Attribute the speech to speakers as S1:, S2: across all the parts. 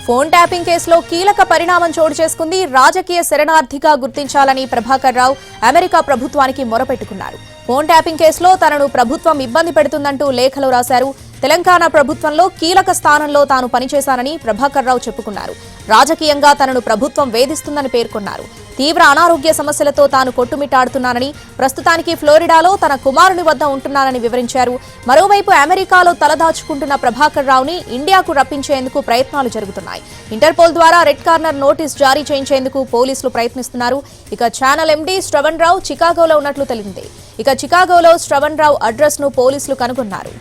S1: Phone tapping కేసులో కీలక పరిణామం చోటు చేసుకుంది. రాజకీయ శరణార్థిగా గుర్తించాలని ప్రభాకర్ రావు అమెరికా ప్రభుత్వానికి మొరపెట్టుకున్నారు. ఫోన్ ట్యాపింగ్ కేసులో తనను ప్రభుత్వం ఇబ్బంది పెడుతుందంటూ లేఖలు రాశారు. తెలంగాణ ప్రభుత్వంలో కీలక స్థానంలో తాను పనిచేశానని ప్రభాకర్ రావు చెప్పుకున్నారు. రాజకీయంగా తనను ప్రభుత్వం వేధిస్తుందని పేర్కొన్నారు. తీవ్ర అనారోగ్య సమస్యలతో తాను కొట్టుమిట్టాడుతున్నానని, ప్రస్తుతానికి ఫ్లోరిడాలో తన కుమారుని వద్ద ఉంటున్నానని వివరించారు. మరోవైపు అమెరికాలో తలదాచుకుంటున్న ప్రభాకర్ రావుని ఇండియాకు రప్పించేందుకు ప్రయత్నాలు జరుగుతున్నాయి. ఇంటర్పోల్ ద్వారా రెడ్ కార్నర్ నోటీస్ జారీ చేయించేందుకు పోలీసులు ప్రయత్నిస్తున్నారు. ఇక ఛానల్ ఎండీ శ్రవణ్ రావు చికాగోలో ఉన్నట్లు తెలిసింది. ఇక చికాగోలో శ్రవణ్ రావు అడ్రస్ ను పోలీసులు కనుగొన్నారు.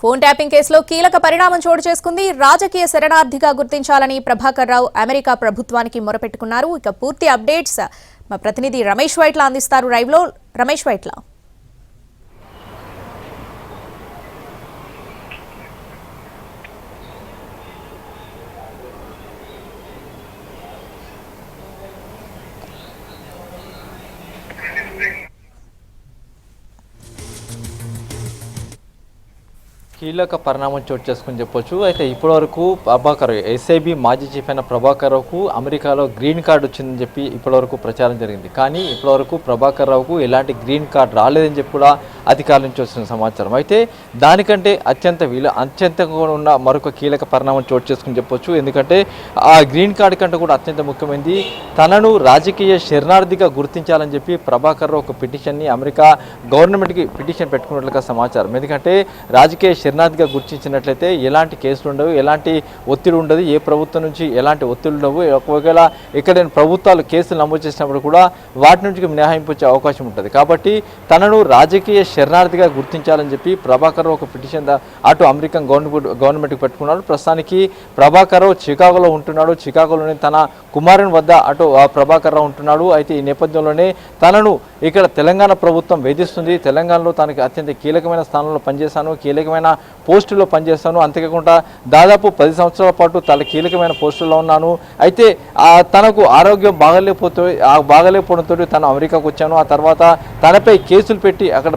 S1: ఫోన్ ట్యాపింగ్ కేసులో కీలక పరిణామం చోటు చేసుకుంది. రాజకీయ శరణార్థిగా గుర్తించాలని ప్రభాకర్ రావు అమెరికా ప్రభుత్వానికి మొరపెట్టుకున్నారు. ఇక పూర్తి అప్డేట్స్ మా ప్రతినిధి రమేష్ వైట్ల అందిస్తారు. లైవ్లో రమేష్ వైట్ల.
S2: కీలక పరిణామం చోటు చేసుకుని చెప్పొచ్చు. అయితే ఇప్పటివరకు ప్రభాకర్ ఎస్ఐబి మాజీ చీఫ్ అయిన ప్రభాకర్ రావుకు అమెరికాలో గ్రీన్ కార్డు వచ్చిందని చెప్పి ఇప్పటివరకు ప్రచారం జరిగింది. కానీ ఇప్పటివరకు ప్రభాకర్ రావుకు ఎలాంటి గ్రీన్ కార్డు రాలేదని చెప్పి కూడా అధికారుల నుంచి వచ్చిన సమాచారం. అయితే దానికంటే అత్యంతంగా ఉన్న మరొక కీలక పరిణామం చోటు చేసుకుని చెప్పొచ్చు. ఎందుకంటే ఆ గ్రీన్ కార్డు కంటే కూడా అత్యంత ముఖ్యమైనది తనను రాజకీయ శరణార్థిగా గుర్తించాలని చెప్పి ప్రభాకర్ రావు ఒక పిటిషన్ని అమెరికా గవర్నమెంట్కి పిటిషన్ పెట్టుకున్నట్లుగా సమాచారం. ఎందుకంటే రాజకీయ శరణార్థిగా గుర్తించినట్లయితే ఎలాంటి కేసులు ఉండవు, ఎలాంటి ఒత్తిడి ఉండదు, ఏ ప్రభుత్వం నుంచి ఎలాంటి ఒత్తిడి ఉండవు. ఒకవేళ ఎక్కడైనా ప్రభుత్వాలు కేసులు నమోదు చేసినప్పుడు కూడా వాటి నుంచి మినహాయింపు వచ్చే అవకాశం ఉంటుంది. కాబట్టి తనను రాజకీయ శరణార్థిగా గుర్తించాలని చెప్పి ప్రభాకర్ రావు ఒక పిటిషన్ అటు అమెరికన్ గవర్నమెంట్కి పెట్టుకున్నాడు. ప్రస్తుతానికి ప్రభాకర్ రావు చికాగోలో ఉంటున్నాడు. చికాగోలోని తన కుమారుని వద్ద అటు ప్రభాకర్ రావు ఉంటున్నాడు. అయితే ఈ నేపథ్యంలోనే తనను ఇక్కడ తెలంగాణ ప్రభుత్వం వేధిస్తుంది. తెలంగాణలో తనకి అత్యంత కీలకమైన స్థానంలో పనిచేశాను, కీలకమైన పోస్టుల్లో పనిచేస్తాను, అంతేకాకుండా దాదాపు 10 సంవత్సరాల పాటు తన కీలకమైన పోస్టుల్లో ఉన్నాను. అయితే తనకు ఆరోగ్యం బాగలేకపోవడంతో తను అమెరికాకు వచ్చాను. ఆ తర్వాత తనపై కేసులు పెట్టి అక్కడ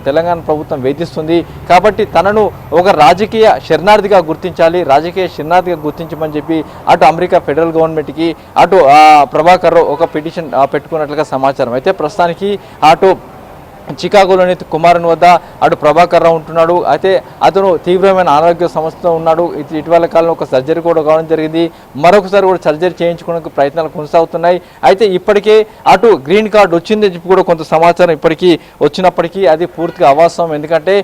S2: తెలంగాణ ప్రభుత్వం వేధిస్తుంది. కాబట్టి తనను ఒక రాజకీయ శరణార్థిగా గుర్తించాలి, రాజకీయ శరణార్థిగా గుర్తించమని చెప్పి అటు అమెరికా ఫెడరల్ గవర్నమెంట్కి అటు ప్రభాకర్ రావు ఒక పిటిషన్ పెట్టుకున్నట్లుగా సమాచారం. అయితే ప్రస్తుతానికి అటు చికాగోలోని కుమారుని వద్ద అటు ప్రభాకర్ రావు ఉంటున్నాడు. అయితే అతను తీవ్రమైన ఆరోగ్య సమస్యతో ఉన్నాడు. ఇటీవల కాలంలో ఒక సర్జరీ కూడా కావడం జరిగింది. మరొకసారి కూడా సర్జరీ చేయించుకోవడానికి ప్రయత్నాలు కొనసాగుతున్నాయి. అయితే ఇప్పటికే అటు గ్రీన్ కార్డు వచ్చిందని చెప్పి కూడా కొంత సమాచారం ఇప్పటికీ వచ్చినప్పటికీ అది పూర్తిగా అవాస్తవం. ఎందుకంటే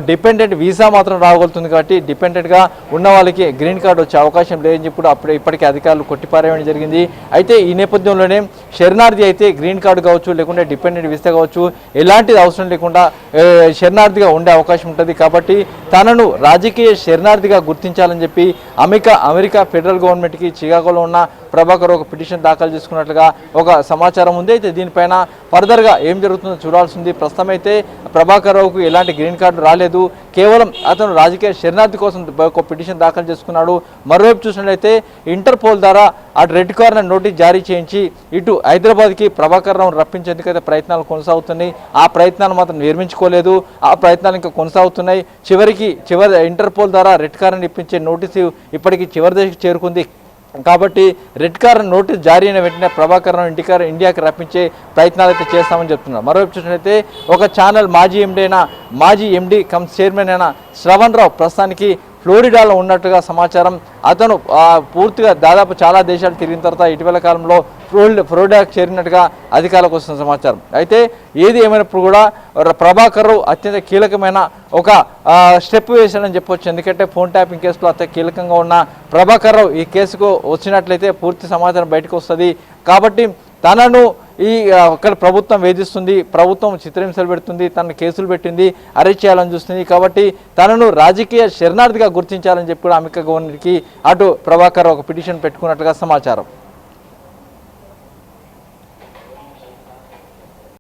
S2: డిపెండెంట్ వీసా మాత్రం రాగలుగుతుంది. కాబట్టి డిపెండెంట్గా ఉన్న వాళ్ళకి గ్రీన్ కార్డు వచ్చే అవకాశం లేదని చెప్పి కూడా ఇప్పటికే అధికారులు కొట్టిపారేయడం జరిగింది. అయితే ఈ నేపథ్యంలోనే శరణార్థి అయితే గ్రీన్ కార్డు కావచ్చు, లేకుంటే డిపెండెంట్ వీసా కావచ్చు, ఎలాంటి అవసరం లేకుండా శరణార్థిగా ఉండే అవకాశం ఉంటుంది. కాబట్టి తనను రాజకీయ శరణార్థిగా గుర్తించాలని చెప్పి అమెరికా ఫెడరల్ గవర్నమెంట్కి చికాగోలో ఉన్న ప్రభాకర్ ఒక పిటిషన్ దాఖలు చేసుకున్నట్లుగా ఒక సమాచారం ఉంది. అయితే దీనిపైన ఫర్దర్గా ఏం జరుగుతుందో చూడాల్సింది. ప్రస్తుతం అయితే ప్రభాకర్ రావుకు ఎలాంటి గ్రీన్ కార్డు రాలేదు. కేవలం అతను రాజకీయ శరణార్థి కోసం ఒక పిటిషన్ దాఖలు చేసుకున్నాడు. మరోవైపు చూసినట్లయితే ఇంటర్పోల్ ద్వారా అటు రెడ్ కార్నర్ నోటీస్ జారీ చేయించి ఇటు హైదరాబాద్కి ప్రభాకర్ రావును రప్పించేందుకైతే ప్రయత్నాలు కొనసాగుతున్నాయి. ఆ ప్రయత్నాలు మాత్రం నిర్మించుకోలేదు. ఆ ప్రయత్నాలు ఇంకా కొనసాగుతున్నాయి. చివరి ఇంటర్పోల్ ద్వారా రెడ్ కార్నర్ ఇప్పించే నోటీసు ఇప్పటికీ చివరి దశకు చేరుకుంది. కాబట్టి రెడ్ కార్నర్ నోటీస్ జారీ అయిన వెంటనే ప్రభాకర్ రావు ఇండియాకి రప్పించే ప్రయత్నాలు అయితే చేస్తామని చెప్తున్నారు. మరోవైపు చూసినట్లయితే ఒక ఛానల్ మాజీ ఎండీ కమ్ చైర్మన్ అయిన శ్రవణ్ రావు ప్రస్తుతానికి ఫ్లోరిడాలో ఉన్నట్టుగా సమాచారం. అతను పూర్తిగా దాదాపు చాలా దేశాలు తిరిగిన తర్వాత ఇటీవల కాలంలో ఫ్లోరిడాకు చేరినట్టుగా అధికారులకు వస్తున్న సమాచారం. అయితే ఏది ఏమైనప్పుడు కూడా ప్రభాకర్ రావు అత్యంత కీలకమైన ఒక స్టెప్ వేశాడని చెప్పొచ్చు. ఎందుకంటే ఫోన్ ట్యాపింగ్ కేసులో అత్యంత కీలకంగా ఉన్న ప్రభాకర్ రావు ఈ కేసుకు వచ్చినట్లయితే పూర్తి సమాచారం బయటకు వస్తుంది. కాబట్టి తనను అక్కడ ప్రభుత్వం వేధిస్తుంది, ప్రభుత్వం చిత్రహింసలు పెడుతుంది, తన కేసులు పెట్టింది, అరెస్ట్ చేయాలని చూస్తుంది. కాబట్టి తనను రాజకీయ శరణార్థిగా గుర్తించాలని చెప్పి కూడా అమెరికా గవర్నమెంట్కి అటు ప్రభాకర్ ఒక పిటిషన్ పెట్టుకున్నట్లుగా సమాచారం.